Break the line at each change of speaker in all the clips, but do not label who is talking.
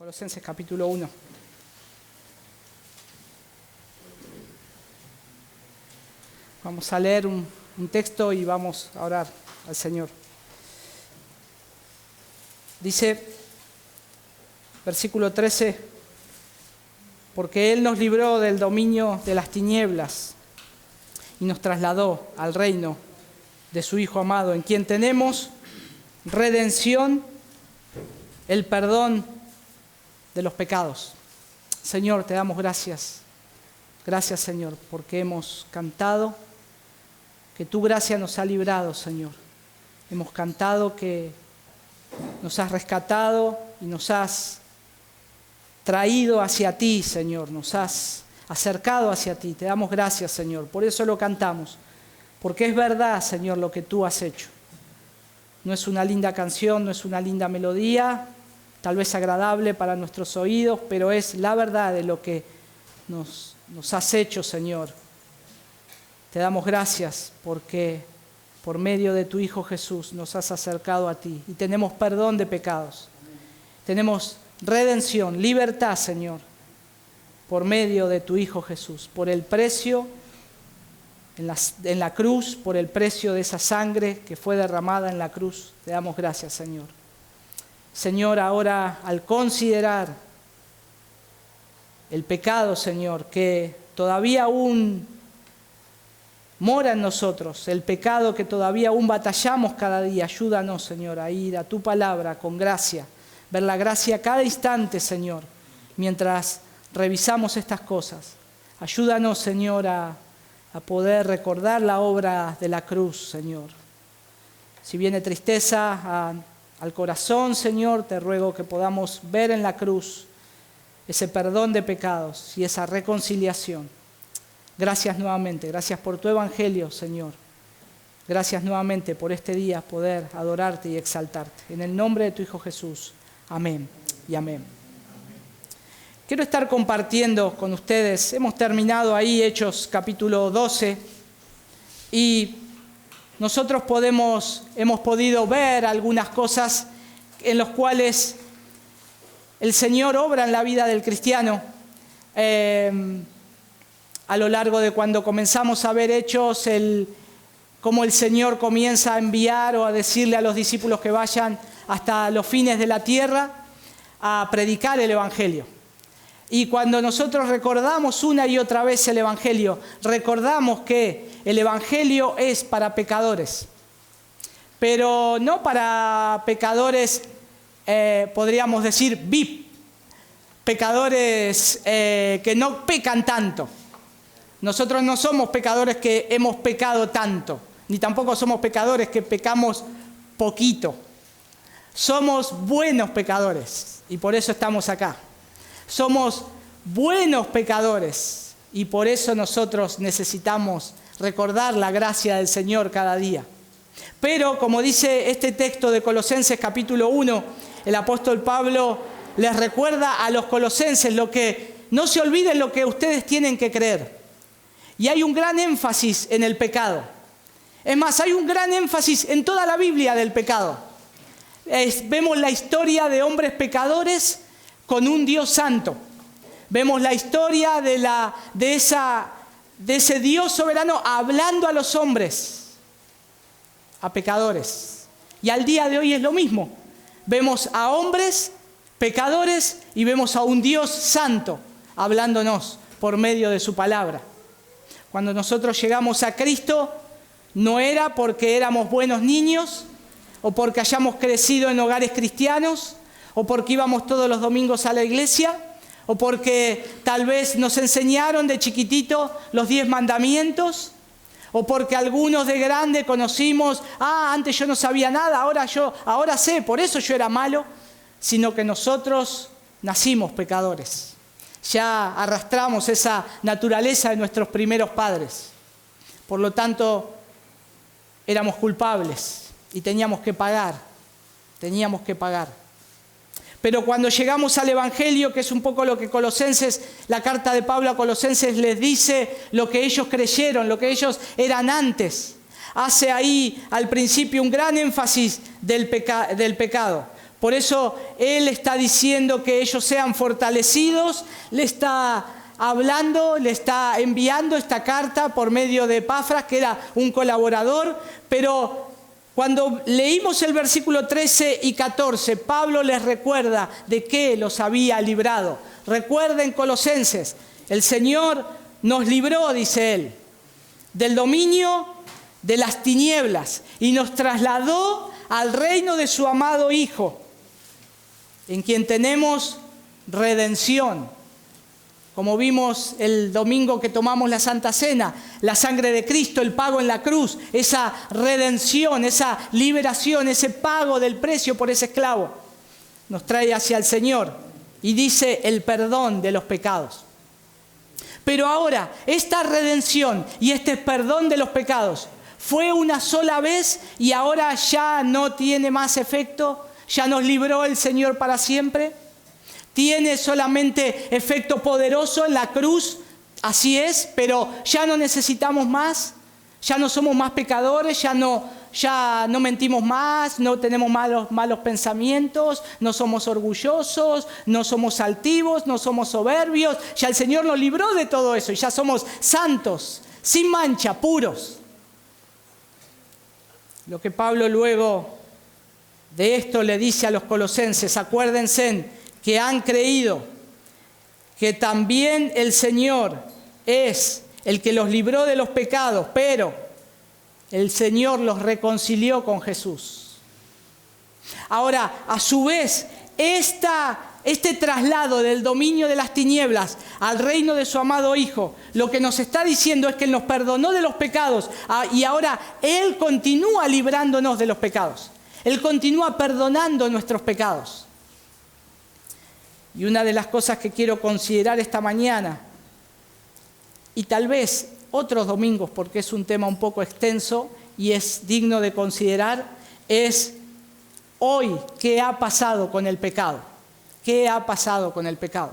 Colosenses capítulo 1. Vamos a leer un texto y vamos a orar al Señor. Dice, versículo 13, porque Él nos libró del dominio de las tinieblas y nos trasladó al reino de su Hijo amado, en quien tenemos redención, el perdón de los pecados. Señor, te damos gracias. Gracias, Señor, porque hemos cantado que tu gracia nos ha librado, Señor. Hemos cantado que nos has rescatado y nos has traído hacia ti, Señor. Nos has acercado hacia ti. Te damos gracias, Señor. Por eso lo cantamos. Porque es verdad, Señor, lo que tú has hecho. No es una linda canción, no es una linda melodía, tal vez agradable para nuestros oídos, pero es la verdad de lo que nos has hecho, Señor. Te damos gracias porque por medio de tu Hijo Jesús nos has acercado a ti y tenemos perdón de pecados. Tenemos redención, libertad, Señor, por medio de tu Hijo Jesús, por el precio en la cruz, por el precio de esa sangre que fue derramada en la cruz. Te damos gracias, Señor. Señor, ahora al considerar el pecado, Señor, que todavía aún mora en nosotros, el pecado que todavía aún batallamos cada día, ayúdanos, Señor, a ir a tu palabra con gracia, ver la gracia cada instante, Señor, mientras revisamos estas cosas. Ayúdanos, Señor, a poder recordar la obra de la cruz, Señor. Si viene tristeza al corazón, Señor, te ruego que podamos ver en la cruz ese perdón de pecados y esa reconciliación. Gracias nuevamente, gracias por tu evangelio, Señor. Gracias nuevamente por este día poder adorarte y exaltarte. En el nombre de tu Hijo Jesús. Amén y amén. Quiero estar compartiendo con ustedes, hemos terminado ahí Hechos capítulo 12 y nosotros hemos podido ver algunas cosas en las cuales el Señor obra en la vida del cristiano. A lo largo de cuando comenzamos a ver Hechos, cómo el Señor comienza a enviar o a decirle a los discípulos que vayan hasta los fines de la tierra a predicar el Evangelio. Y cuando nosotros recordamos una y otra vez el Evangelio, recordamos que el Evangelio es para pecadores, pero no para pecadores, podríamos decir, VIP, pecadores que no pecan tanto. Nosotros no somos pecadores que hemos pecado tanto, ni tampoco somos pecadores que pecamos poquito. Somos buenos pecadores y por eso estamos acá. Somos buenos pecadores y por eso nosotros necesitamos recordar la gracia del Señor cada día. Pero como dice este texto de Colosenses capítulo 1, el apóstol Pablo les recuerda a los colosenses no se olviden lo que ustedes tienen que creer. Y hay un gran énfasis en el pecado. Es más, hay un gran énfasis en toda la Biblia del pecado. Vemos la historia de hombres pecadores con un Dios santo. Vemos la historia de ese Dios soberano hablando a los hombres, a pecadores. Y al día de hoy es lo mismo. Vemos a hombres pecadores y vemos a un Dios santo hablándonos por medio de su palabra. Cuando nosotros llegamos a Cristo, no era porque éramos buenos niños o porque hayamos crecido en hogares cristianos o porque íbamos todos los domingos a la iglesia o porque tal vez nos enseñaron de chiquitito los 10 mandamientos o porque algunos de grande conocimos, antes yo no sabía nada, ahora sé, por eso yo era malo, sino que nosotros nacimos pecadores. Ya arrastramos esa naturaleza de nuestros primeros padres. Por lo tanto, éramos culpables y teníamos que pagar. Pero cuando llegamos al Evangelio, que es un poco lo que la carta de Pablo a Colosenses les dice, lo que ellos creyeron, lo que ellos eran antes, hace ahí al principio un gran énfasis del pecado. Por eso Él está diciendo que ellos sean fortalecidos, le está hablando, le está enviando esta carta por medio de Epafras, que era un colaborador, pero cuando leímos el versículo 13 y 14, Pablo les recuerda de qué los había librado. Recuerden, Colosenses, el Señor nos libró, dice Él, del dominio de las tinieblas y nos trasladó al reino de su amado Hijo, en quien tenemos redención. Como vimos el domingo que tomamos la Santa Cena, la sangre de Cristo, el pago en la cruz, esa redención, esa liberación, ese pago del precio por ese esclavo, nos trae hacia el Señor y dice el perdón de los pecados. Pero ahora, esta redención y este perdón de los pecados fue una sola vez y ahora ya no tiene más efecto. ¿Ya nos libró el Señor para siempre? ¿Tiene solamente efecto poderoso en la cruz? Así es, pero ya no necesitamos más. Ya no somos más pecadores, ya no mentimos más, no tenemos malos pensamientos, no somos orgullosos, no somos altivos, no somos soberbios. Ya el Señor nos libró de todo eso y ya somos santos, sin mancha, puros. Lo que Pablo luego de esto le dice a los colosenses: acuérdense que han creído que también el Señor es el que los libró de los pecados, pero el Señor los reconcilió con Jesús. Ahora, a su vez, este traslado del dominio de las tinieblas al reino de su amado Hijo, lo que nos está diciendo es que Él nos perdonó de los pecados y ahora Él continúa librándonos de los pecados. Él continúa perdonando nuestros pecados. Y una de las cosas que quiero considerar esta mañana, y tal vez otros domingos, porque es un tema un poco extenso y es digno de considerar, es hoy qué ha pasado con el pecado. ¿Qué ha pasado con el pecado?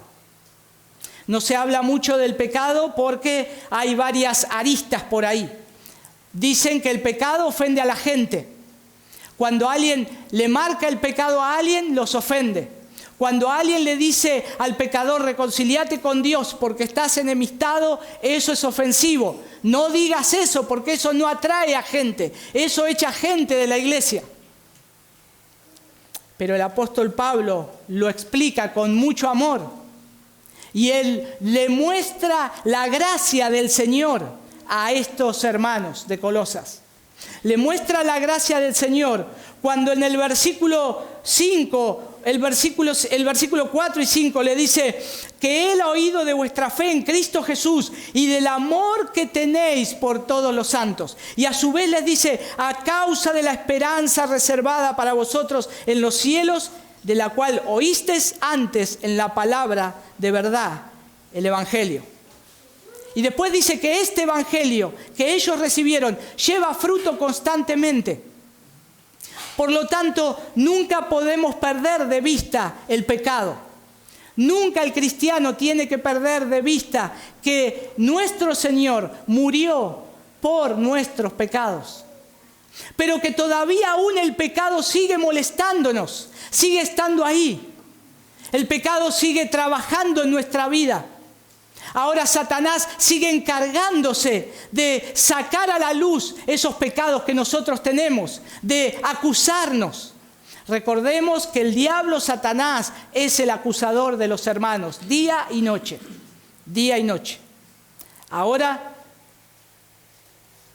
No se habla mucho del pecado porque hay varias aristas por ahí. Dicen que el pecado ofende a la gente. Cuando alguien le marca el pecado a alguien, los ofende. Cuando alguien le dice al pecador, reconcíliate con Dios porque estás enemistado, eso es ofensivo. No digas eso porque eso no atrae a gente. Eso echa gente de la iglesia. Pero el apóstol Pablo lo explica con mucho amor. Y él le muestra la gracia del Señor a estos hermanos de Colosas. Le muestra la gracia del Señor cuando en el versículo 5, el versículo 4 y 5 le dice que Él ha oído de vuestra fe en Cristo Jesús y del amor que tenéis por todos los santos. Y a su vez les dice, a causa de la esperanza reservada para vosotros en los cielos, de la cual oísteis antes en la palabra de verdad, el Evangelio. Y después dice que este evangelio que ellos recibieron lleva fruto constantemente. Por lo tanto, nunca podemos perder de vista el pecado. Nunca el cristiano tiene que perder de vista que nuestro Señor murió por nuestros pecados. Pero que todavía aún el pecado sigue molestándonos, sigue estando ahí. El pecado sigue trabajando en nuestra vida. Ahora Satanás sigue encargándose de sacar a la luz esos pecados que nosotros tenemos, de acusarnos. Recordemos que el diablo, Satanás, es el acusador de los hermanos, día y noche, día y noche. Ahora,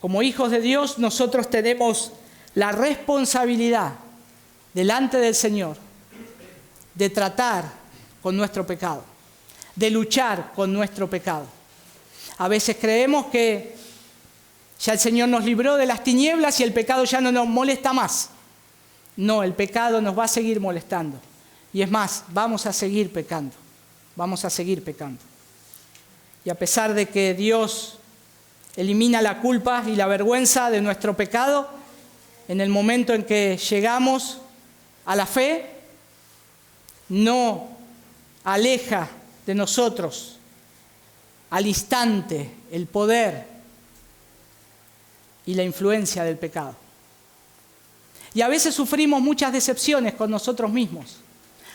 como hijos de Dios, nosotros tenemos la responsabilidad delante del Señor de tratar con nuestro pecado, de luchar con nuestro pecado. A veces creemos que ya el Señor nos libró de las tinieblas y el pecado ya no nos molesta más. No, el pecado nos va a seguir molestando. Y es más, vamos a seguir pecando. Vamos a seguir pecando. Y a pesar de que Dios elimina la culpa y la vergüenza de nuestro pecado, en el momento en que llegamos a la fe, no aleja de nosotros al instante el poder y la influencia del pecado. Y a veces sufrimos muchas decepciones con nosotros mismos.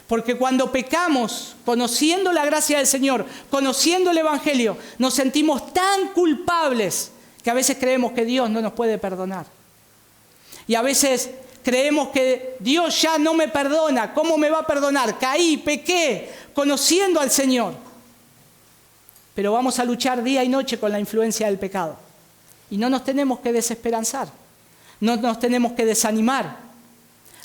Porque cuando pecamos, conociendo la gracia del Señor, conociendo el Evangelio, nos sentimos tan culpables que a veces creemos que Dios no nos puede perdonar. Y a veces creemos que Dios ya no me perdona. ¿Cómo me va a perdonar? Caí, pequé, conociendo al Señor. Pero vamos a luchar día y noche con la influencia del pecado. Y no nos tenemos que desesperanzar. No nos tenemos que desanimar.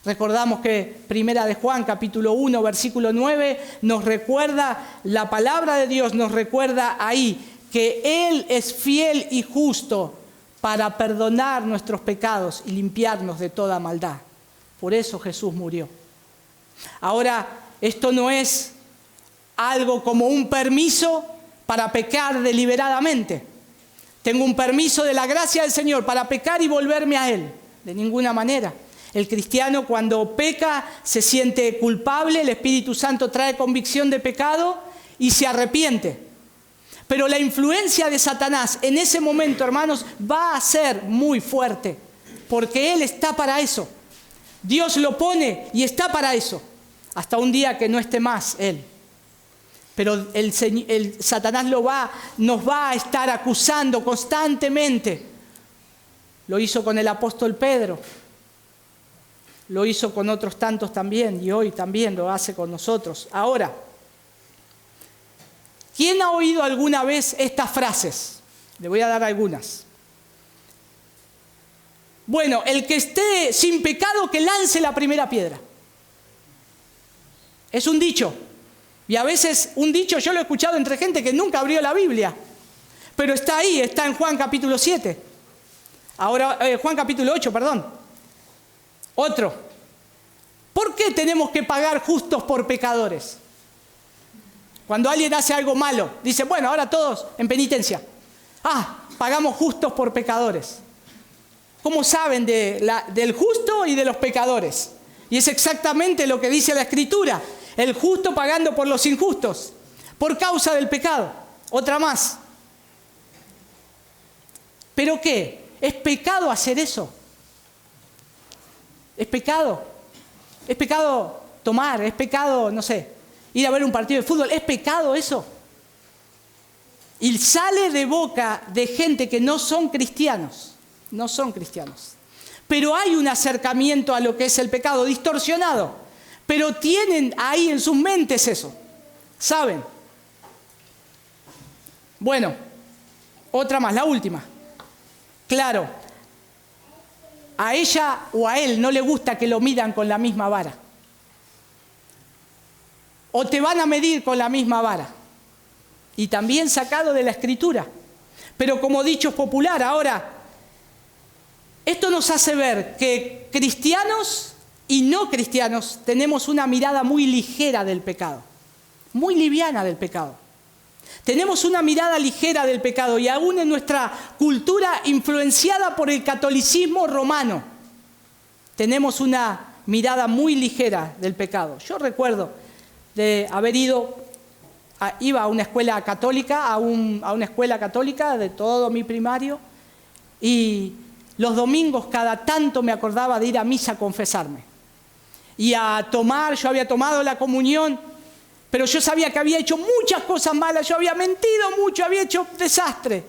Recordamos que Primera de Juan, capítulo 1, versículo 9, nos recuerda, la palabra de Dios nos recuerda ahí que Él es fiel y justo para perdonar nuestros pecados y limpiarnos de toda maldad. Por eso Jesús murió. Ahora, esto no es algo como un permiso para pecar deliberadamente. Tengo un permiso de la gracia del Señor para pecar y volverme a Él. De ninguna manera. El cristiano cuando peca se siente culpable, el Espíritu Santo trae convicción de pecado y se arrepiente. Pero la influencia de Satanás en ese momento, hermanos, va a ser muy fuerte, porque él está para eso. Dios lo pone y está para eso, hasta un día que no esté más él. Pero Satanás nos va a estar acusando constantemente. Lo hizo con el apóstol Pedro. Lo hizo con otros tantos también y hoy también lo hace con nosotros. Ahora, ¿quién ha oído alguna vez estas frases? Le voy a dar algunas. Bueno, el que esté sin pecado que lance la primera piedra. Es un dicho. Y a veces un dicho yo lo he escuchado entre gente que nunca abrió la Biblia. Pero está ahí, está en Juan capítulo 7. Ahora, Juan capítulo 8, perdón. Otro. ¿Por qué tenemos que pagar justos por pecadores? Cuando alguien hace algo malo, dice, bueno, ahora todos en penitencia. Pagamos justos por pecadores. ¿Cómo saben del justo y de los pecadores? Y es exactamente lo que dice la Escritura. El justo pagando por los injustos, por causa del pecado. Otra más. ¿Pero qué? ¿Es pecado hacer eso? ¿Es pecado? ¿Es pecado tomar? ¿Es pecado, no sé, ir a ver un partido de fútbol? ¿Es pecado eso? Y sale de boca de gente que no son cristianos. No son cristianos. Pero hay un acercamiento a lo que es el pecado distorsionado. Pero tienen ahí en sus mentes eso. ¿Saben? Bueno, otra más, la última. Claro, a ella o a él no le gusta que lo midan con la misma vara. O te van a medir con la misma vara. Y también sacado de la Escritura. Pero como dicho popular, ahora, esto nos hace ver que cristianos y no cristianos tenemos una mirada muy ligera del pecado. Muy liviana del pecado. Tenemos una mirada ligera del pecado y aún en nuestra cultura influenciada por el catolicismo romano, tenemos una mirada muy ligera del pecado. Yo recuerdo de haber iba a una escuela católica, a una escuela católica de todo mi primario y los domingos cada tanto me acordaba de ir a misa a confesarme y a tomar, yo había tomado la comunión. Pero yo sabía que había hecho muchas cosas malas, yo había mentido mucho, había hecho desastre.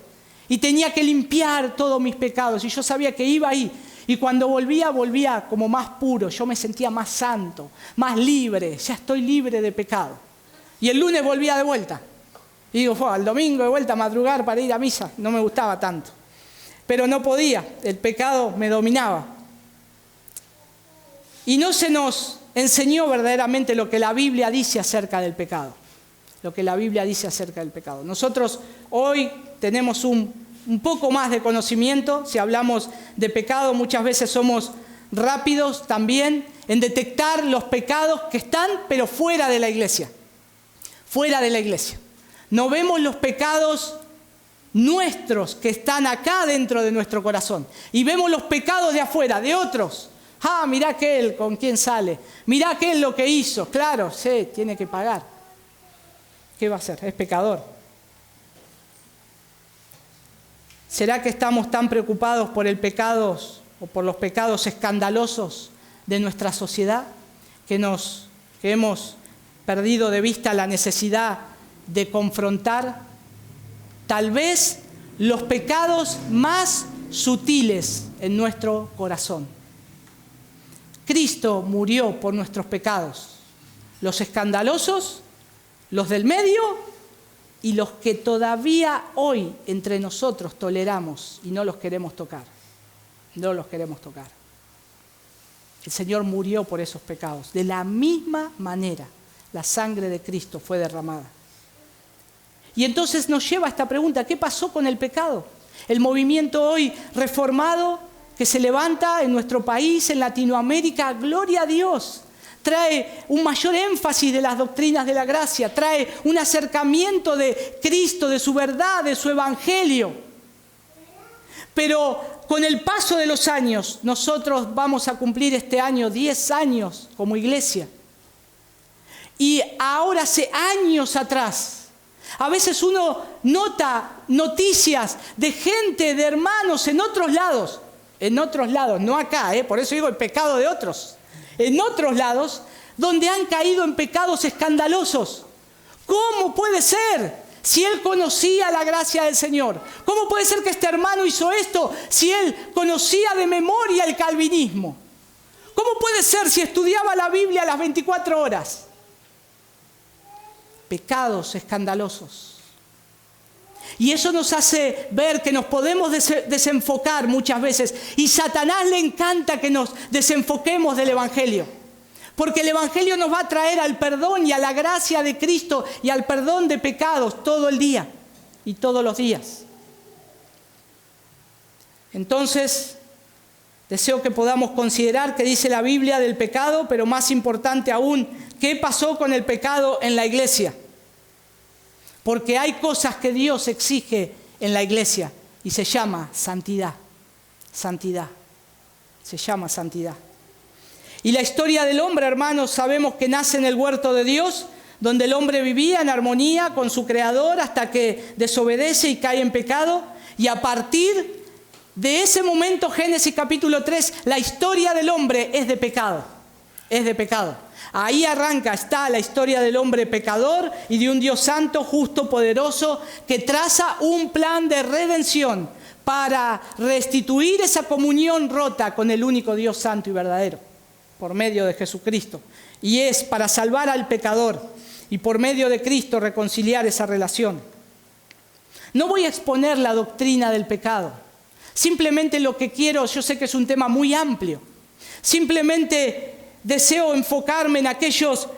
Y tenía que limpiar todos mis pecados. Y yo sabía que iba ahí. Y cuando volvía como más puro. Yo me sentía más santo, más libre. Ya estoy libre de pecado. Y el lunes volvía de vuelta. Y digo, al domingo de vuelta a madrugar para ir a misa. No me gustaba tanto. Pero no podía, el pecado me dominaba. Y no se nos enseñó verdaderamente lo que la Biblia dice acerca del pecado. Lo que la Biblia dice acerca del pecado. Nosotros hoy tenemos un poco más de conocimiento. Si hablamos de pecado, muchas veces somos rápidos también en detectar los pecados que están, pero fuera de la iglesia. Fuera de la iglesia. No vemos los pecados nuestros que están acá dentro de nuestro corazón. Y vemos los pecados de afuera, de otros. Mirá aquel con quién sale. Mirá aquel lo que hizo. Claro, sí, tiene que pagar. ¿Qué va a hacer? Es pecador. ¿Será que estamos tan preocupados por el pecado o por los pecados escandalosos de nuestra sociedad, que hemos perdido de vista la necesidad de confrontar tal vez los pecados más sutiles en nuestro corazón. Cristo murió por nuestros pecados, los escandalosos, los del medio y los que todavía hoy entre nosotros toleramos y no los queremos tocar. No los queremos tocar. El Señor murió por esos pecados. De la misma manera, la sangre de Cristo fue derramada. Y entonces nos lleva a esta pregunta: ¿qué pasó con el pecado? El movimiento hoy reformado que se levanta en nuestro país, en Latinoamérica, gloria a Dios, trae un mayor énfasis de las doctrinas de la gracia, trae un acercamiento de Cristo, de su verdad, de su evangelio. Pero con el paso de los años, nosotros vamos a cumplir este año 10 años como iglesia. Y ahora, hace años atrás, a veces uno nota noticias de gente, de hermanos en otros lados, no acá, por eso digo el pecado de otros, en otros lados, donde han caído en pecados escandalosos. ¿Cómo puede ser si él conocía la gracia del Señor? ¿Cómo puede ser que este hermano hizo esto si él conocía de memoria el calvinismo? ¿Cómo puede ser si estudiaba la Biblia a las 24 horas? Pecados escandalosos. Y eso nos hace ver que nos podemos desenfocar muchas veces. Y Satanás le encanta que nos desenfoquemos del Evangelio. Porque el Evangelio nos va a traer al perdón y a la gracia de Cristo y al perdón de pecados todo el día y todos los días. Entonces, deseo que podamos considerar qué dice la Biblia del pecado, pero más importante aún, qué pasó con el pecado en la iglesia. Porque hay cosas que Dios exige en la iglesia y se llama santidad. Santidad. Se llama santidad. Y la historia del hombre, hermanos, sabemos que nace en el huerto de Dios, donde el hombre vivía en armonía con su Creador hasta que desobedece y cae en pecado. Y a partir de ese momento, Génesis capítulo 3, la historia del hombre es de pecado. Es de pecado. Ahí está la historia del hombre pecador y de un Dios santo, justo, poderoso, que traza un plan de redención para restituir esa comunión rota con el único Dios santo y verdadero, por medio de Jesucristo. Y es para salvar al pecador y por medio de Cristo reconciliar esa relación. No voy a exponer la doctrina del pecado. Simplemente lo que quiero, yo sé que es un tema muy amplio, simplemente deseo enfocarme en aquellos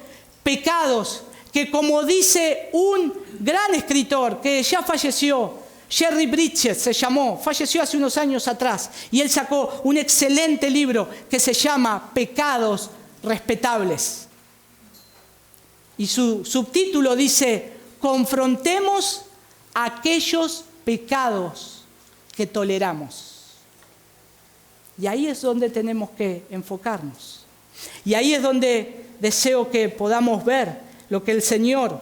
pecados que, como dice un gran escritor que ya falleció, Jerry Bridges se llamó, falleció hace unos años atrás, y él sacó un excelente libro que se llama Pecados Respetables. Y su subtítulo dice: confrontemos aquellos pecados que toleramos. Y ahí es donde tenemos que enfocarnos. Y ahí es donde deseo que podamos ver lo que el Señor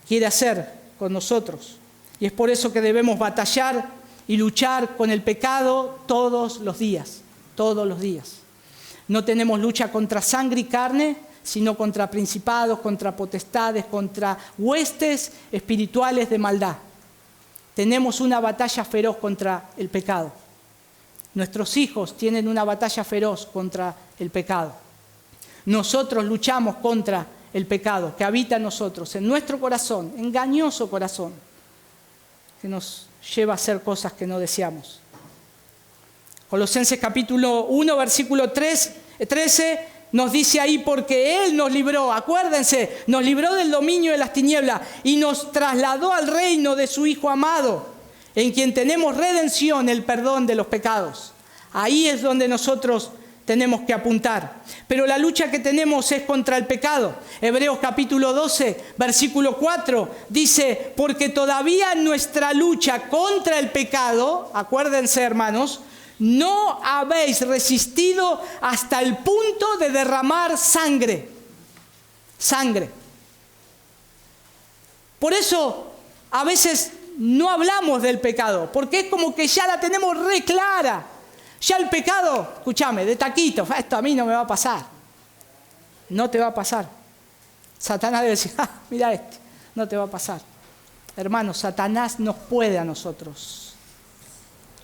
quiere hacer con nosotros. Y es por eso que debemos batallar y luchar con el pecado todos los días, todos los días. No tenemos lucha contra sangre y carne, sino contra principados, contra potestades, contra huestes espirituales de maldad. Tenemos una batalla feroz contra el pecado. Nuestros hijos tienen una batalla feroz contra el pecado. Nosotros luchamos contra el pecado que habita en nosotros, en nuestro corazón, engañoso corazón, que nos lleva a hacer cosas que no deseamos. Colosenses capítulo 1, versículo 13, nos dice ahí: porque Él nos libró, acuérdense, nos libró del dominio de las tinieblas y nos trasladó al reino de su Hijo amado, en quien tenemos redención, el perdón de los pecados. Ahí es donde nosotros tenemos que apuntar. Pero la lucha que tenemos es contra el pecado. Hebreos capítulo 12, versículo 4, dice: porque todavía en nuestra lucha contra el pecado, acuérdense, hermanos, no habéis resistido hasta el punto de derramar sangre. Sangre. Por eso, a veces no hablamos del pecado, porque es como que ya la tenemos re clara. Ya el pecado, escúchame, de taquito, esto a mí no me va a pasar. No te va a pasar. Satanás debe decir, mira no te va a pasar. Hermanos, Satanás nos puede a nosotros.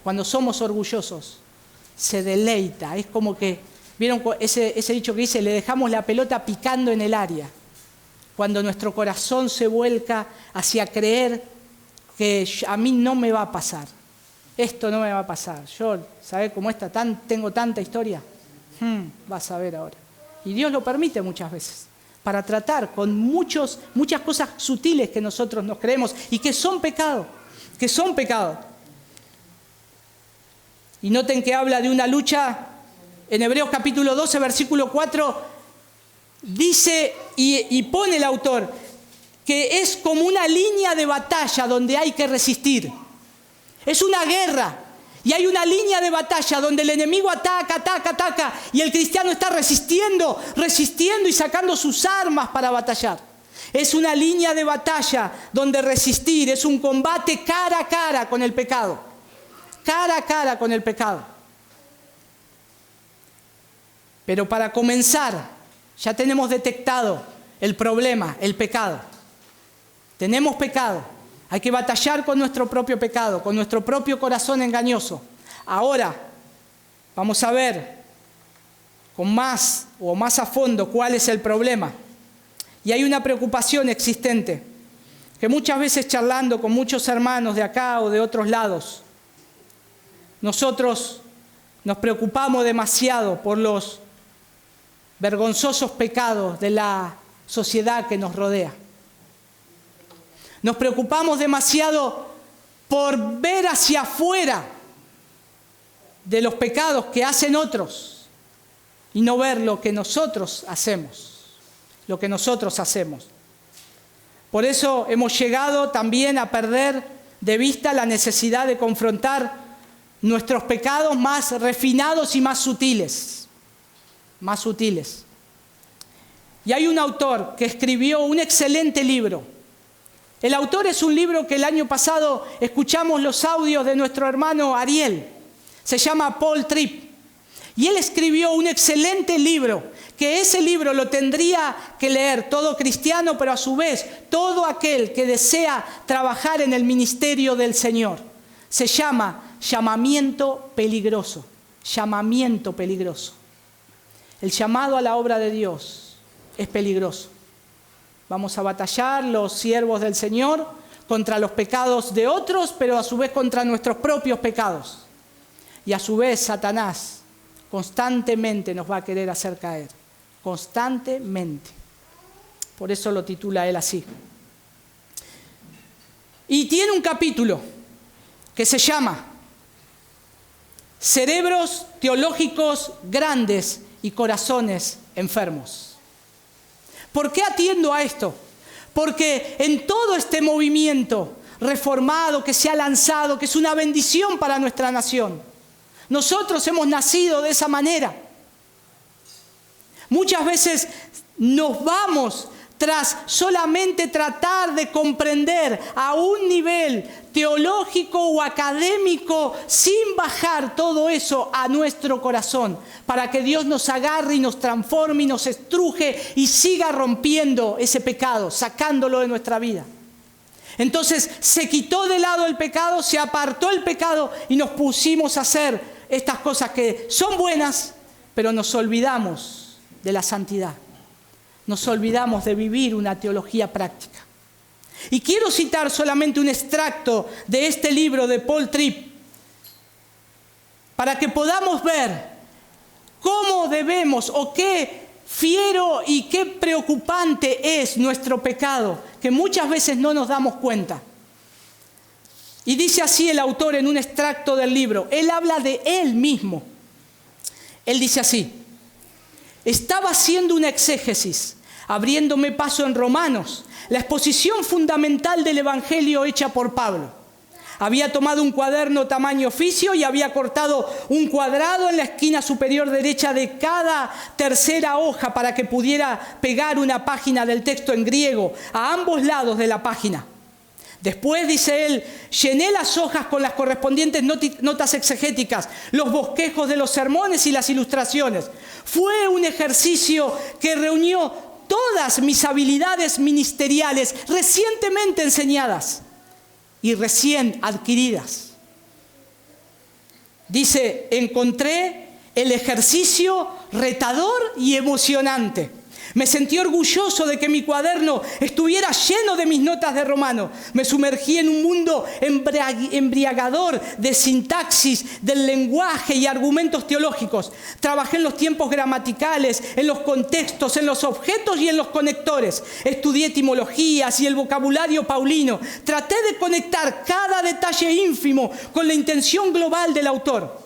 Cuando somos orgullosos, se deleita. Es como que, ¿vieron ese dicho que dice? Le dejamos la pelota picando en el área. Cuando nuestro corazón se vuelca hacia creer que a mí no me va a pasar. Esto no me va a pasar. Yo, ¿sabés cómo tengo tanta historia? Vas a ver ahora. Y Dios lo permite muchas veces, para tratar con muchas cosas sutiles que nosotros nos creemos y que son pecado, Y noten que habla de una lucha, en Hebreos capítulo 12, versículo 4, dice y pone el autor que es como una línea de batalla donde hay que resistir. Es una guerra y hay una línea de batalla donde el enemigo ataca y el cristiano está resistiendo y sacando sus armas para batallar. Es una línea de batalla donde resistir, es un combate cara a cara con el pecado. Cara a cara con el pecado. Pero para comenzar, ya tenemos detectado el problema, el pecado. Tenemos pecado. Hay que batallar con nuestro propio pecado, con nuestro propio corazón engañoso. Ahora, vamos a ver con más a fondo cuál es el problema. Y hay una preocupación existente, que muchas veces charlando con muchos hermanos de acá o de otros lados, nosotros nos preocupamos demasiado por los vergonzosos pecados de la sociedad que nos rodea. Nos preocupamos demasiado por ver hacia afuera de los pecados que hacen otros y no ver lo que nosotros hacemos. Por eso hemos llegado también a perder de vista la necesidad de confrontar nuestros pecados más refinados y más sutiles. Y hay un autor que escribió un excelente libro. El autor es un libro que el año pasado escuchamos los audios de nuestro hermano Ariel. Se llama Paul Tripp. Y él escribió un excelente libro, que ese libro lo tendría que leer todo cristiano, pero a su vez todo aquel que desea trabajar en el ministerio del Señor. Se llama Llamamiento Peligroso. Llamamiento peligroso. El llamado a la obra de Dios es peligroso. Vamos a batallar los siervos del Señor contra los pecados de otros, pero a su vez contra nuestros propios pecados. Y a su vez Satanás constantemente nos va a querer hacer caer. Constantemente. Por eso lo titula él así. Y tiene un capítulo que se llama Cerebros teológicos grandes y corazones enfermos. ¿Por qué atiendo a esto? Porque en todo este movimiento reformado que se ha lanzado, que es una bendición para nuestra nación, nosotros hemos nacido de esa manera. Muchas veces nos vamos tras solamente tratar de comprender a un nivel teológico o académico sin bajar todo eso a nuestro corazón, para que Dios nos agarre y nos transforme y nos estruje y siga rompiendo ese pecado, sacándolo de nuestra vida. Entonces se quitó de lado el pecado, se apartó el pecado y nos pusimos a hacer estas cosas que son buenas, pero nos olvidamos de la santidad. Nos olvidamos de vivir una teología práctica. Y quiero citar solamente un extracto de este libro de Paul Tripp para que podamos ver cómo debemos o qué fiero y qué preocupante es nuestro pecado, que muchas veces no nos damos cuenta. Y dice así el autor en un extracto del libro. Él habla de él mismo. Él dice así: estaba haciendo una exégesis, abriéndome paso en Romanos, la exposición fundamental del Evangelio hecha por Pablo. Había tomado un cuaderno tamaño oficio y había cortado un cuadrado en la esquina superior derecha de cada tercera hoja para que pudiera pegar una página del texto en griego a ambos lados de la página. Después, dice él, llené las hojas con las correspondientes notas exegéticas, los bosquejos de los sermones y las ilustraciones. Fue un ejercicio que reunió todas mis habilidades ministeriales recientemente enseñadas y recién adquiridas. Dice, encontré el ejercicio retador y emocionante. Me sentí orgulloso de que mi cuaderno estuviera lleno de mis notas de romano. Me sumergí en un mundo embriagador de sintaxis, del lenguaje y argumentos teológicos. Trabajé en los tiempos gramaticales, en los contextos, en los objetos y en los conectores. Estudié etimologías y el vocabulario paulino. Traté de conectar cada detalle ínfimo con la intención global del autor.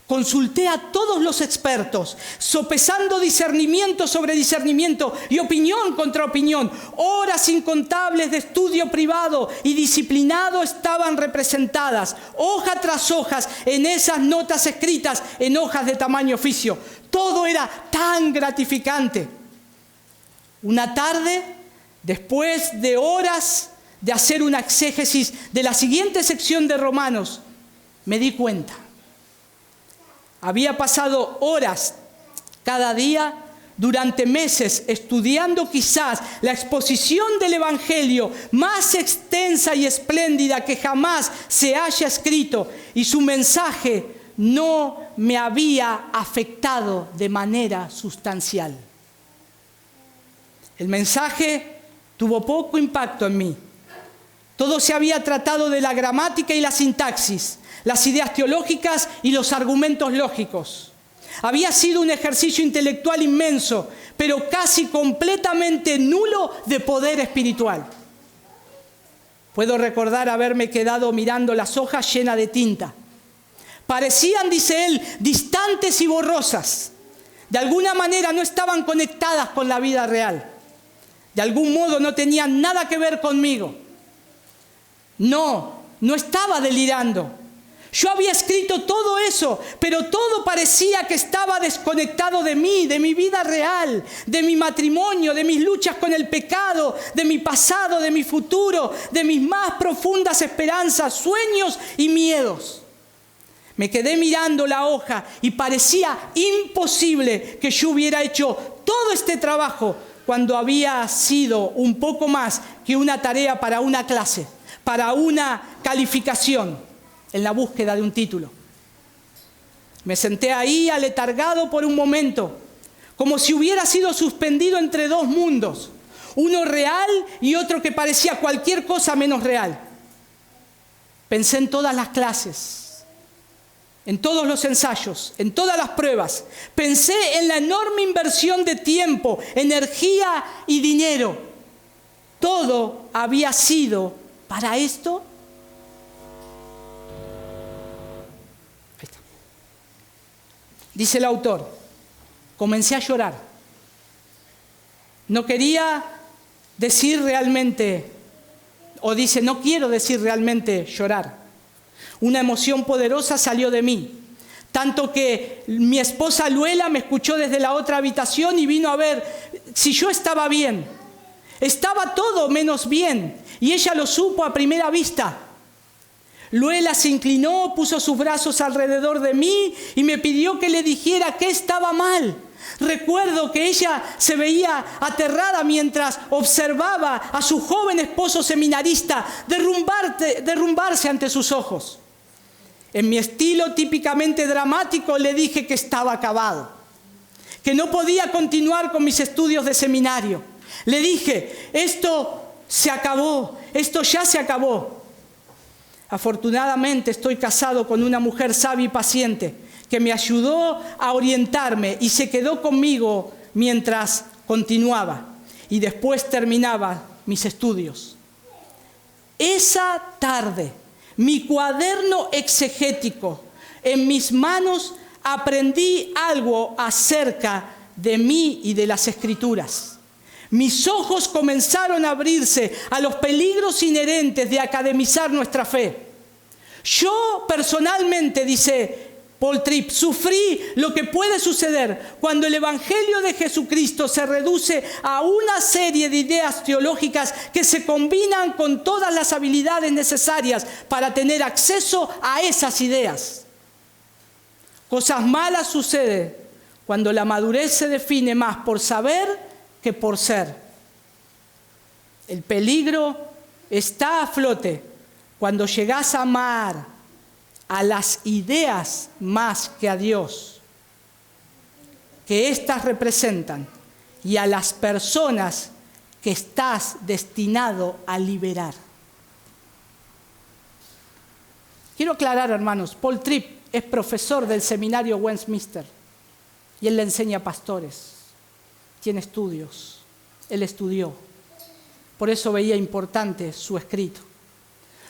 Consulté a todos los expertos, sopesando discernimiento sobre discernimiento y opinión contra opinión. Horas incontables de estudio privado y disciplinado estaban representadas, hoja tras hoja, en esas notas escritas en hojas de tamaño oficio. Todo era tan gratificante. Una tarde, después de horas de hacer una exégesis de la siguiente sección de Romanos, me di cuenta. Había pasado horas cada día durante meses estudiando quizás la exposición del Evangelio más extensa y espléndida que jamás se haya escrito, y su mensaje no me había afectado de manera sustancial. El mensaje tuvo poco impacto en mí. Todo se había tratado de la gramática y la sintaxis, las ideas teológicas y los argumentos lógicos. Había sido un ejercicio intelectual inmenso, pero casi completamente nulo de poder espiritual. Puedo recordar haberme quedado mirando las hojas llenas de tinta. Parecían, dice él, distantes y borrosas. De alguna manera no estaban conectadas con la vida real. De algún modo no tenían nada que ver conmigo. No estaba delirando. Yo había escrito todo eso, pero todo parecía que estaba desconectado de mí, de mi vida real, de mi matrimonio, de mis luchas con el pecado, de mi pasado, de mi futuro, de mis más profundas esperanzas, sueños y miedos. Me quedé mirando la hoja y parecía imposible que yo hubiera hecho todo este trabajo cuando había sido un poco más que una tarea para una clase, para una calificación, en la búsqueda de un título. Me senté ahí aletargado por un momento, como si hubiera sido suspendido entre dos mundos, uno real y otro que parecía cualquier cosa menos real. Pensé en todas las clases, en todos los ensayos, en todas las pruebas. Pensé en la enorme inversión de tiempo, energía y dinero. Todo había sido para esto. Dice el autor, comencé a llorar. No quería decir realmente, o dice, no quiero decir realmente llorar. Una emoción poderosa salió de mí, tanto que mi esposa Luela me escuchó desde la otra habitación y vino a ver si yo estaba bien. Estaba todo menos bien, y ella lo supo a primera vista. Luela se inclinó, puso sus brazos alrededor de mí y me pidió que le dijera que estaba mal. Recuerdo que ella se veía aterrada mientras observaba a su joven esposo seminarista derrumbarse ante sus ojos. En mi estilo típicamente dramático le dije que estaba acabado, que no podía continuar con mis estudios de seminario. Le dije, esto se acabó, esto ya se acabó. Afortunadamente estoy casado con una mujer sabia y paciente que me ayudó a orientarme y se quedó conmigo mientras continuaba y después terminaba mis estudios. Esa tarde, mi cuaderno exegético en mis manos, aprendí algo acerca de mí y de las Escrituras. Mis ojos comenzaron a abrirse a los peligros inherentes de academizar nuestra fe. Yo personalmente, dice, Paul Tripp, sufrí lo que puede suceder cuando el Evangelio de Jesucristo se reduce a una serie de ideas teológicas que se combinan con todas las habilidades necesarias para tener acceso a esas ideas. Cosas malas suceden cuando la madurez se define más por saber que por ser. El peligro está a flote cuando llegas a amar a las ideas más que a Dios, que éstas representan, y a las personas que estás destinado a liberar. Quiero aclarar, hermanos, Paul Tripp es profesor del seminario Westminster y él le enseña a pastores, tiene estudios, él estudió, por eso veía importante su escrito.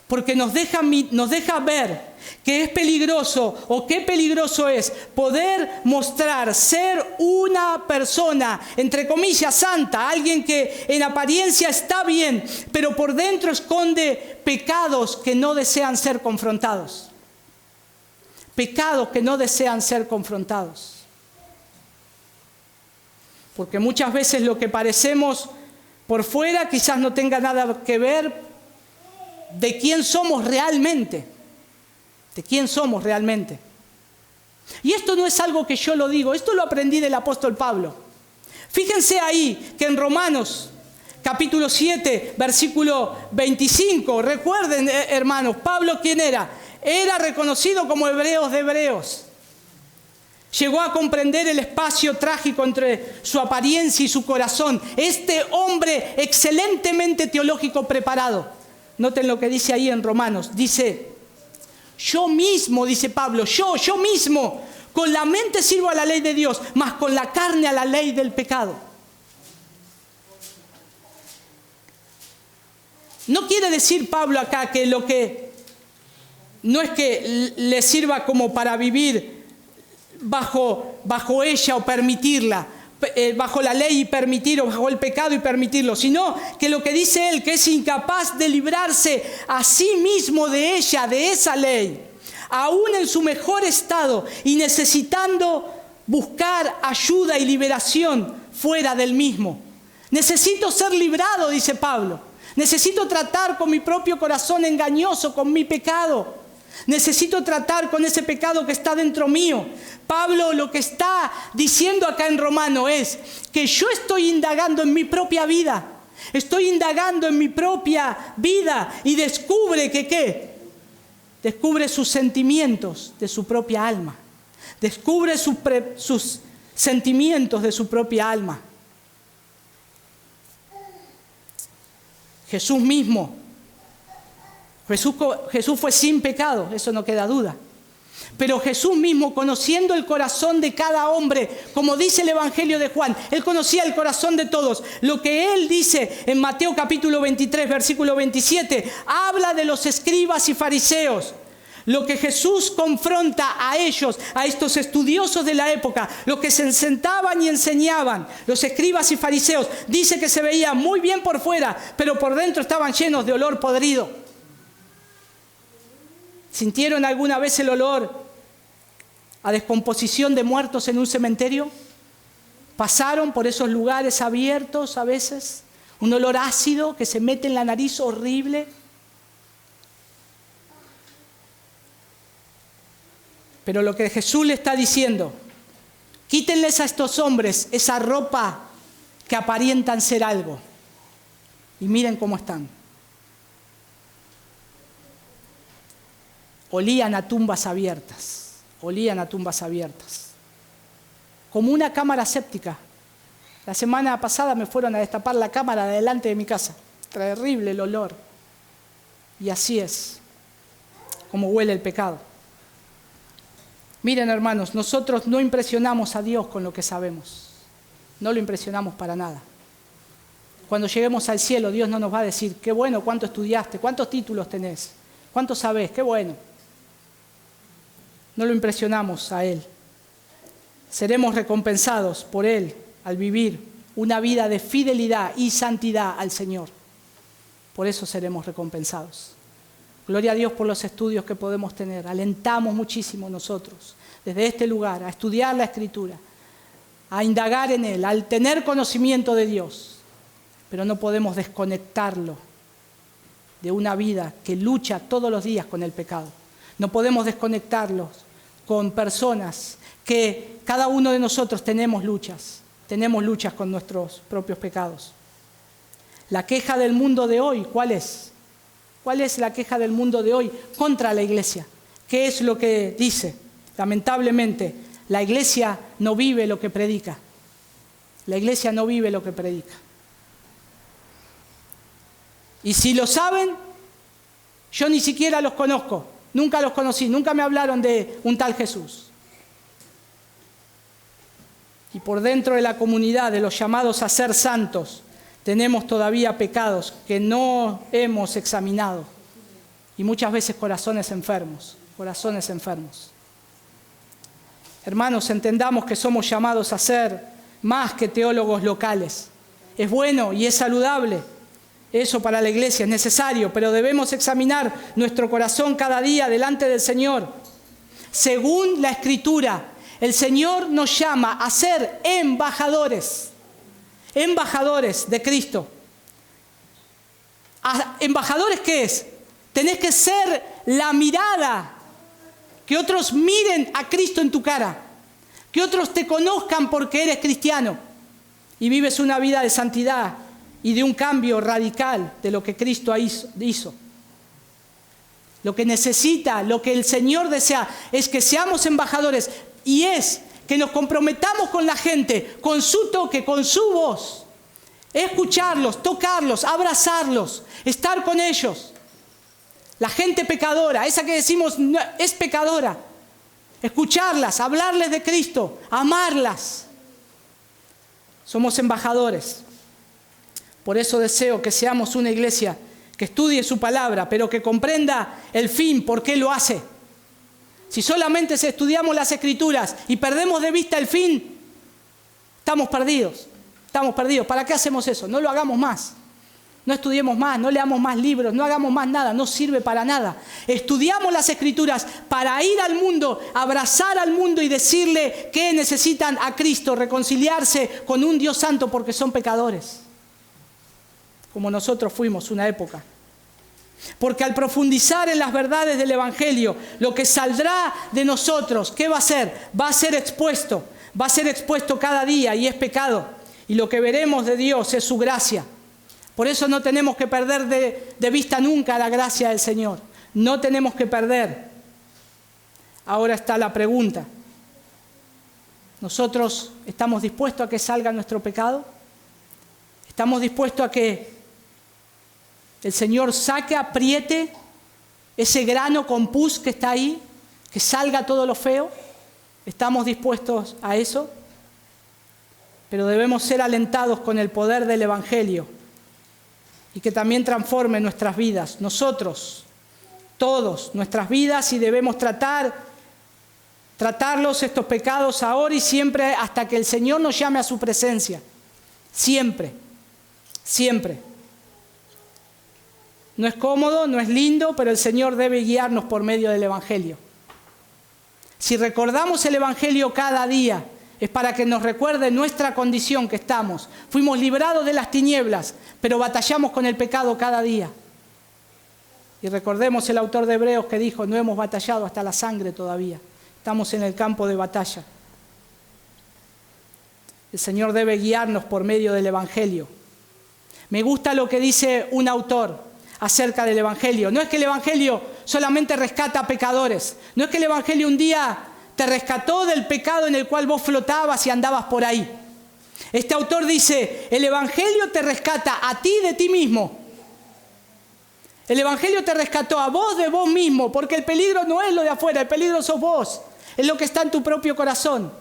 Porque nos deja ver que es peligroso o qué peligroso es poder mostrar ser una persona, entre comillas, santa, alguien que en apariencia está bien, pero por dentro esconde pecados que no desean ser confrontados. Pecados que no desean ser confrontados. Porque muchas veces lo que parecemos por fuera quizás no tenga nada que ver de quién somos realmente. De quién somos realmente. Y esto no es algo que yo lo digo, esto lo aprendí del apóstol Pablo. Fíjense ahí que en Romanos capítulo 7, versículo 25, recuerden, hermanos, Pablo, ¿quién era? Era reconocido como hebreos de hebreos. Llegó a comprender el espacio trágico entre su apariencia y su corazón. Este hombre excelentemente teológico preparado. Noten lo que dice ahí en Romanos. Dice, yo mismo, dice Pablo, yo mismo, con la mente sirvo a la ley de Dios, mas con la carne a la ley del pecado. No quiere decir Pablo acá que lo que no es que le sirva como para vivir bajo ella o permitirla, bajo la ley y permitir, o bajo el pecado y permitirlo, sino que lo que dice él, que es incapaz de librarse a sí mismo de ella, de esa ley, aún en su mejor estado y necesitando buscar ayuda y liberación fuera del mismo. Necesito ser librado, dice Pablo. Necesito tratar con mi propio corazón engañoso, con mi pecado. Necesito tratar con ese pecado que está dentro mío. Pablo lo que está diciendo acá en Romano es que yo estoy indagando en mi propia vida. Estoy indagando en mi propia vida y descubre que ¿qué? Descubre sus sentimientos de su propia alma. Descubre sus sentimientos de su propia alma. Jesús mismo. Jesús fue sin pecado, eso no queda duda. Pero Jesús mismo, conociendo el corazón de cada hombre, como dice el Evangelio de Juan, Él conocía el corazón de todos. Lo que Él dice en Mateo capítulo 23, versículo 27, habla de los escribas y fariseos. Lo que Jesús confronta a ellos, a estos estudiosos de la época, los que se sentaban y enseñaban, los escribas y fariseos, dice que se veían muy bien por fuera, pero por dentro estaban llenos de olor podrido. ¿Sintieron alguna vez el olor a descomposición de muertos en un cementerio? ¿Pasaron por esos lugares abiertos a veces? Un olor ácido que se mete en la nariz horrible. Pero lo que Jesús le está diciendo, quítenles a estos hombres esa ropa que aparentan ser algo. Y miren cómo están. Olían a tumbas abiertas, olían a tumbas abiertas. Como una cámara séptica. La semana pasada me fueron a destapar la cámara de delante de mi casa. Terrible el olor. Y así es, como huele el pecado. Miren, hermanos, nosotros no impresionamos a Dios con lo que sabemos. No lo impresionamos para nada. Cuando lleguemos al cielo, Dios no nos va a decir, qué bueno, cuánto estudiaste, cuántos títulos tenés, cuánto sabés, qué bueno. No lo impresionamos a Él. Seremos recompensados por Él al vivir una vida de fidelidad y santidad al Señor. Por eso seremos recompensados. Gloria a Dios por los estudios que podemos tener. Alentamos muchísimo nosotros, desde este lugar, a estudiar la Escritura, a indagar en Él, al tener conocimiento de Dios. Pero no podemos desconectarlo de una vida que lucha todos los días con el pecado. No podemos desconectarlos con personas que cada uno de nosotros tenemos luchas con nuestros propios pecados. La queja del mundo de hoy, ¿cuál es? ¿Cuál es la queja del mundo de hoy contra la iglesia? ¿Qué es lo que dice? Lamentablemente, la iglesia no vive lo que predica. La iglesia no vive lo que predica. Y si lo saben, yo ni siquiera los conozco. Nunca los conocí, nunca me hablaron de un tal Jesús. Y por dentro de la comunidad de los llamados a ser santos, tenemos todavía pecados que no hemos examinado. Y muchas veces corazones enfermos. Hermanos, entendamos que somos llamados a ser más que teólogos locales. Es bueno y es saludable. Eso para la iglesia es necesario, pero debemos examinar nuestro corazón cada día delante del Señor. Según la Escritura, el Señor nos llama a ser embajadores de Cristo. ¿Embajadores qué es? Tenés que ser la mirada, que otros miren a Cristo en tu cara, que otros te conozcan porque eres cristiano y vives una vida de santidad y de un cambio radical de lo que Cristo hizo. Lo que necesita, lo que el Señor desea es que seamos embajadores y es que nos comprometamos con la gente, con su toque, con su voz. Escucharlos, tocarlos, abrazarlos, estar con ellos. La gente pecadora, esa que decimos no, es pecadora. Escucharlas, hablarles de Cristo, amarlas. Somos embajadores. Por eso deseo que seamos una iglesia que estudie su palabra, pero que comprenda el fin, por qué lo hace. Si solamente estudiamos las Escrituras y perdemos de vista el fin, estamos perdidos. ¿Para qué hacemos eso? No lo hagamos más. No estudiemos más, no leamos más libros, no hagamos más nada, no sirve para nada. Estudiamos las Escrituras para ir al mundo, abrazar al mundo y decirle que necesitan a Cristo, reconciliarse con un Dios santo porque son pecadores. Como nosotros fuimos una época. Porque al profundizar en las verdades del Evangelio, lo que saldrá de nosotros, ¿qué va a ser? Va a ser expuesto cada día y es pecado. Y lo que veremos de Dios es su gracia. Por eso no tenemos que perder de vista nunca la gracia del Señor. No tenemos que perder. Ahora está la pregunta. ¿Nosotros estamos dispuestos a que salga nuestro pecado? ¿Estamos dispuestos a que el Señor saque, apriete ese grano con pus que está ahí? ¿Que salga todo lo feo? ¿Estamos dispuestos a eso? Pero debemos ser alentados con el poder del Evangelio y que también transforme nuestras vidas. Nosotros, todos, nuestras vidas, y debemos tratarlos estos pecados ahora y siempre hasta que el Señor nos llame a su presencia. Siempre. No es cómodo, no es lindo, pero el Señor debe guiarnos por medio del Evangelio. Si recordamos el Evangelio cada día, es para que nos recuerde nuestra condición que estamos. Fuimos librados de las tinieblas, pero batallamos con el pecado cada día. Y recordemos el autor de Hebreos que dijo, no hemos batallado hasta la sangre todavía. Estamos en el campo de batalla. El Señor debe guiarnos por medio del Evangelio. Me gusta lo que dice un autor acerca del Evangelio. No es que el Evangelio solamente rescata a pecadores. No es que el Evangelio un día te rescató del pecado en el cual vos flotabas y andabas por ahí. Este autor dice, el Evangelio te rescata a ti de ti mismo. El Evangelio te rescató a vos de vos mismo, porque el peligro no es lo de afuera, el peligro sos vos, es lo que está en tu propio corazón.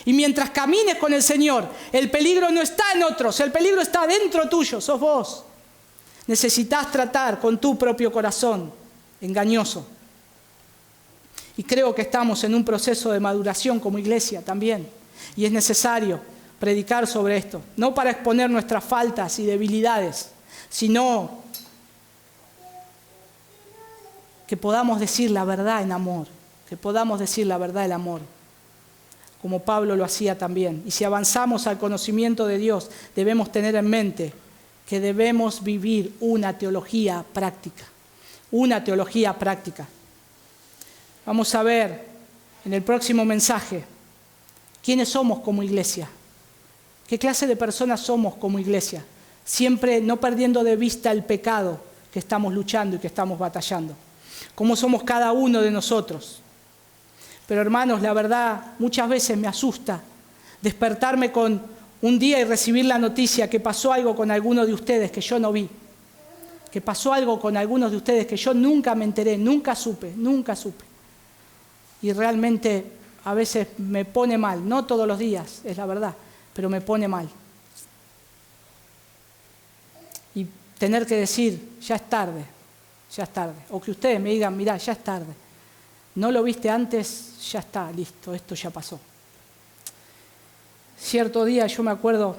Y mientras camines con el Señor, el peligro no está en otros, el peligro está dentro tuyo, sos vos. Necesitas tratar con tu propio corazón engañoso. Y creo que estamos en un proceso de maduración como iglesia también. Y es necesario predicar sobre esto. No para exponer nuestras faltas y debilidades, sino que podamos decir la verdad en amor, que podamos decir la verdad en amor, como Pablo lo hacía también. Y si avanzamos al conocimiento de Dios, debemos tener en mente que debemos vivir una teología práctica, una teología práctica. Vamos a ver en el próximo mensaje quiénes somos como iglesia, qué clase de personas somos como iglesia, siempre no perdiendo de vista el pecado que estamos luchando y que estamos batallando, cómo somos cada uno de nosotros. Pero hermanos, la verdad, muchas veces me asusta despertarme con un día y recibir la noticia que pasó algo con alguno de ustedes que yo no vi, que pasó algo con algunos de ustedes que yo nunca me enteré, nunca supe. Y realmente a veces me pone mal, no todos los días, es la verdad, pero me pone mal. Y tener que decir, ya es tarde, o que ustedes me digan, mirá, ya es tarde. No lo viste antes, ya está, listo, esto ya pasó. Cierto día, yo me acuerdo,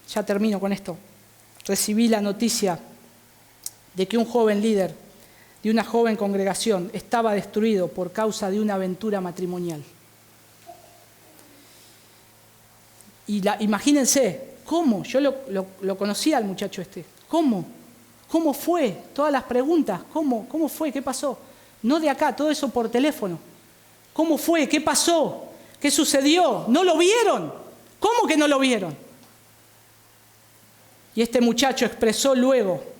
ya termino con esto, recibí la noticia de que un joven líder de una joven congregación estaba destruido por causa de una aventura matrimonial. Y imagínense, ¿cómo? Yo lo conocía al muchacho este. ¿Cómo? ¿Cómo fue? Todas las preguntas, ¿cómo fue? ¿Qué pasó? No de acá, todo eso por teléfono. ¿Cómo fue? ¿Qué pasó? ¿Qué sucedió? ¿No lo vieron? ¿Cómo que no lo vieron? Y este muchacho expresó luego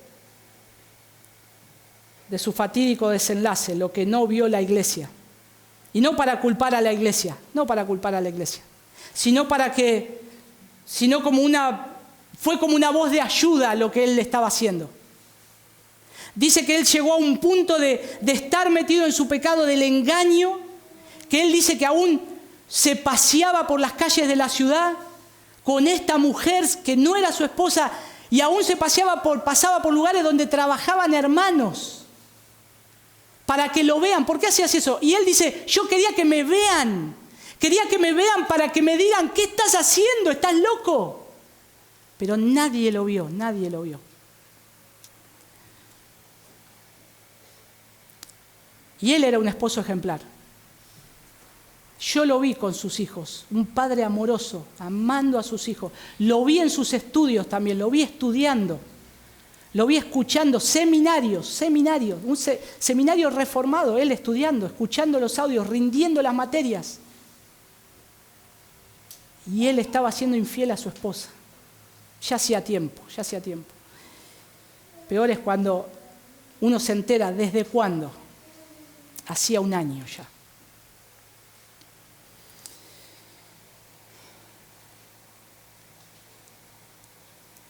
de su fatídico desenlace lo que no vio la iglesia. Y no para culpar a la iglesia, sino fue como una voz de ayuda a lo que él le estaba haciendo. Dice que él llegó a un punto de estar metido en su pecado del engaño, que él dice que aún se paseaba por las calles de la ciudad con esta mujer que no era su esposa y aún pasaba por lugares donde trabajaban hermanos para que lo vean. ¿Por qué hacías eso? Y él dice, yo quería que me vean para que me digan, ¿qué estás haciendo? ¿Estás loco? Pero nadie lo vio. Y él era un esposo ejemplar. Yo lo vi con sus hijos, un padre amoroso, amando a sus hijos. Lo vi en sus estudios también, lo vi estudiando. Lo vi escuchando seminarios, un seminario reformado, él estudiando, escuchando los audios, rindiendo las materias. Y él estaba siendo infiel a su esposa. Ya hacía tiempo. Peor es cuando uno se entera desde cuándo. Hacía un año ya.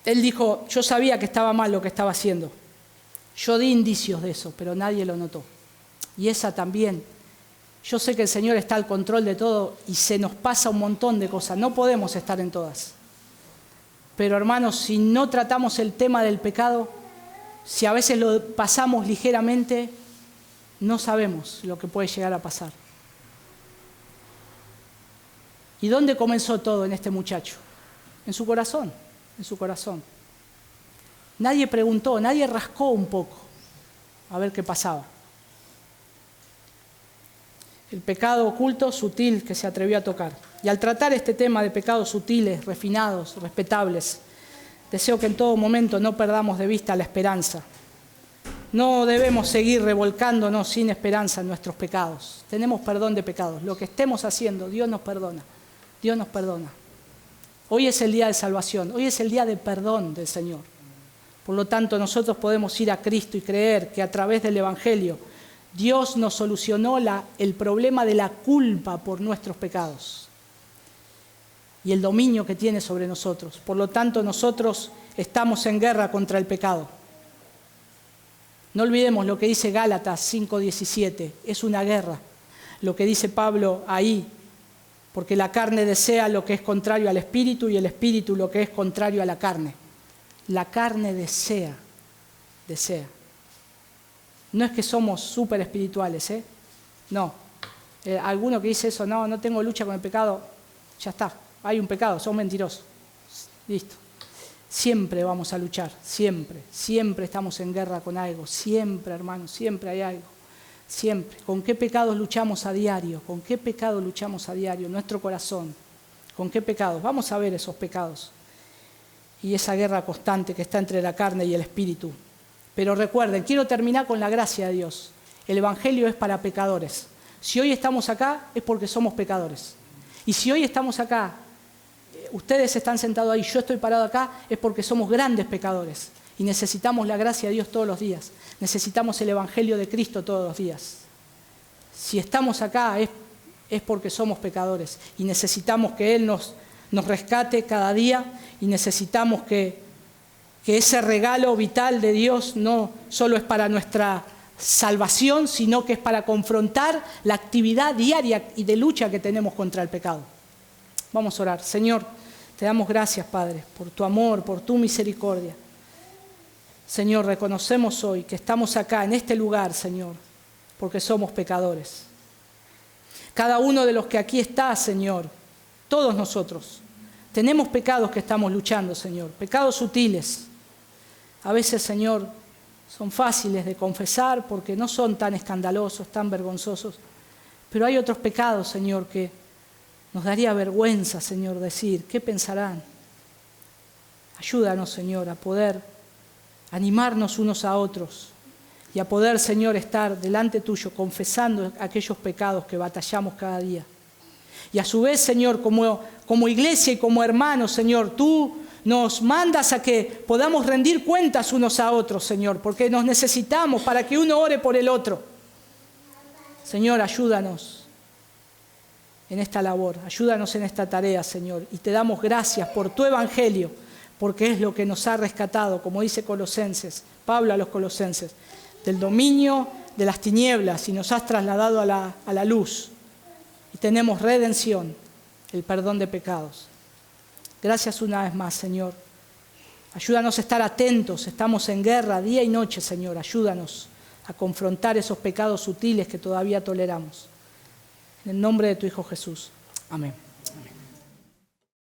Él dijo, yo sabía que estaba mal lo que estaba haciendo. Yo di indicios de eso, pero nadie lo notó. Y esa también. Yo sé que el Señor está al control de todo y se nos pasa un montón de cosas. No podemos estar en todas. Pero hermanos, si no tratamos el tema del pecado, si a veces lo pasamos ligeramente, no sabemos lo que puede llegar a pasar. ¿Y dónde comenzó todo en este muchacho? En su corazón. Nadie preguntó, nadie rascó un poco a ver qué pasaba. El pecado oculto, sutil, que se atrevió a tocar. Y al tratar este tema de pecados sutiles, refinados, respetables, deseo que en todo momento no perdamos de vista la esperanza. No debemos seguir revolcándonos sin esperanza en nuestros pecados. Tenemos perdón de pecados. Lo que estemos haciendo, Dios nos perdona. Hoy es el día de salvación, hoy es el día de perdón del Señor. Por lo tanto, nosotros podemos ir a Cristo y creer que a través del Evangelio Dios nos solucionó el problema de la culpa por nuestros pecados y el dominio que tiene sobre nosotros. Por lo tanto, nosotros estamos en guerra contra el pecado. No olvidemos lo que dice Gálatas 5:17, es una guerra. Lo que dice Pablo ahí, porque la carne desea lo que es contrario al espíritu y el espíritu lo que es contrario a la carne. La carne desea. No es que somos súper espirituales, No. Alguno que dice eso, no tengo lucha con el pecado, ya está, hay un pecado, sos mentiroso. Listo. Siempre vamos a luchar, siempre estamos en guerra con algo, siempre, hermanos, siempre hay algo. Siempre. ¿Con qué pecados luchamos a diario? ¿Con qué pecado luchamos a diario? Nuestro corazón. ¿Con qué pecados? Vamos a ver esos pecados. Y esa guerra constante que está entre la carne y el espíritu. Pero recuerden, quiero terminar con la gracia de Dios. El Evangelio es para pecadores. Si hoy estamos acá es porque somos pecadores. Y si hoy estamos acá, ustedes están sentados ahí, yo estoy parado acá, es porque somos grandes pecadores. Y necesitamos la gracia de Dios todos los días. Necesitamos el Evangelio de Cristo todos los días. Si estamos acá es porque somos pecadores. Y necesitamos que Él nos rescate cada día. Y necesitamos que ese regalo vital de Dios no solo es para nuestra salvación, sino que es para confrontar la actividad diaria y de lucha que tenemos contra el pecado. Vamos a orar. Señor, te damos gracias, Padre, por tu amor, por tu misericordia. Señor, reconocemos hoy que estamos acá, en este lugar, Señor, porque somos pecadores. Cada uno de los que aquí está, Señor, todos nosotros, tenemos pecados que estamos luchando, Señor, pecados sutiles. A veces, Señor, son fáciles de confesar porque no son tan escandalosos, tan vergonzosos. Pero hay otros pecados, Señor, que nos daría vergüenza, Señor, decir. ¿Qué pensarán? Ayúdanos, Señor, a poder animarnos unos a otros y a poder, Señor, estar delante tuyo confesando aquellos pecados que batallamos cada día. Y a su vez, Señor, como iglesia y como hermanos, Señor, tú nos mandas a que podamos rendir cuentas unos a otros, Señor, porque nos necesitamos para que uno ore por el otro. Señor, ayúdanos en esta labor, ayúdanos en esta tarea, Señor, y te damos gracias por tu Evangelio, porque es lo que nos ha rescatado, como dice Colosenses, Pablo a los Colosenses, del dominio de las tinieblas y nos has trasladado a la luz. Y tenemos redención, el perdón de pecados. Gracias una vez más, Señor. Ayúdanos a estar atentos, estamos en guerra día y noche, Señor. Ayúdanos a confrontar esos pecados sutiles que todavía toleramos. En el nombre de tu Hijo Jesús. Amén. Amén.